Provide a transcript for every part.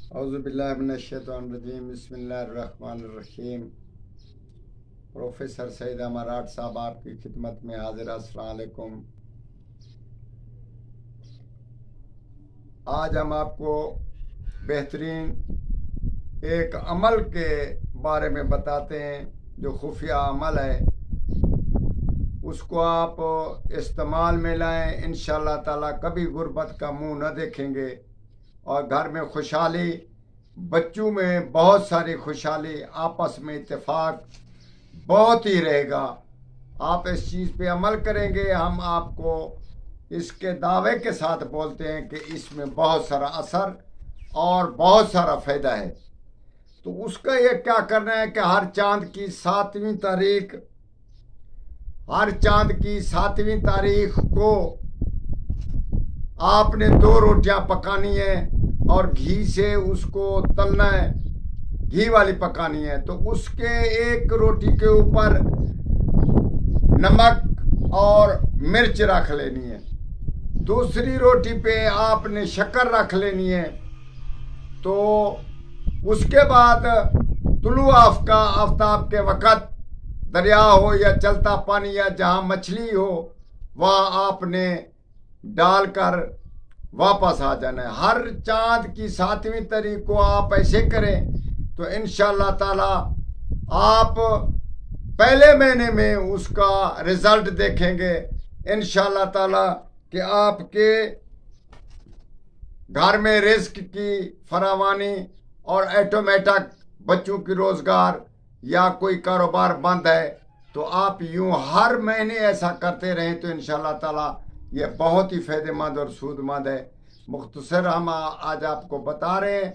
اعوذ باللہ من الشیطان الرجیم، بسم اللہ الرحمن الرحیم۔ پروفیسر سعید امارات صاحب آپ کی خدمت میں حاضر۔ السلام علیکم۔ آج ہم آپ کو بہترین ایک عمل کے بارے میں بتاتے ہیں جو خفیہ عمل ہے، اس کو آپ استعمال میں لائیں، انشاءاللہ تعالیٰ کبھی غربت کا منہ نہ دیکھیں گے اور گھر میں خوشحالی، بچوں میں بہت ساری خوشحالی، آپس میں اتفاق بہت ہی رہے گا۔ آپ اس چیز پہ عمل کریں گے، ہم آپ کو اس کے دعوے کے ساتھ بولتے ہیں کہ اس میں بہت سارا اثر اور بہت سارا فائدہ ہے۔ تو اس کا یہ کیا کرنا ہے کہ ہر چاند کی 7ویں تاریخ کو آپ نے 2 روٹیاں پکانی ہیں اور گھی سے اس کو تلنا ہے، گھی والی پکانی ہے۔ تو اس کے ایک روٹی کے اوپر نمک اور مرچ رکھ لینی ہے، دوسری روٹی پہ آپ نے شکر رکھ لینی ہے۔ تو اس کے بعد طلوع آفتاب کے وقت دریا ہو یا چلتا پانی یا جہاں مچھلی ہو وہاں آپ نے ڈال کر واپس آ جانا ہے۔ ہر چاند کی 7ویں تاریخ کو آپ ایسے کریں تو انشاءاللہ تعالی آپ پہلے مہینے میں اس کا رزلٹ دیکھیں گے انشاءاللہ تعالی کہ آپ کے گھر میں رزق کی فراوانی اور آٹومیٹک بچوں کی روزگار یا کوئی کاروبار بند ہے تو آپ یوں ہر مہینے ایسا کرتے رہیں تو انشاءاللہ تعالی یہ بہت ہی فائدہ مند اور سود مند ہے۔ مختصر ہم آج آپ کو بتا رہے ہیں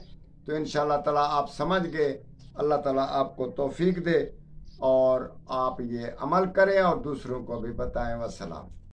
تو انشاءاللہ تعالی آپ سمجھ گئے۔ اللہ تعالی آپ کو توفیق دے اور آپ یہ عمل کریں اور دوسروں کو بھی بتائیں۔ والسلام۔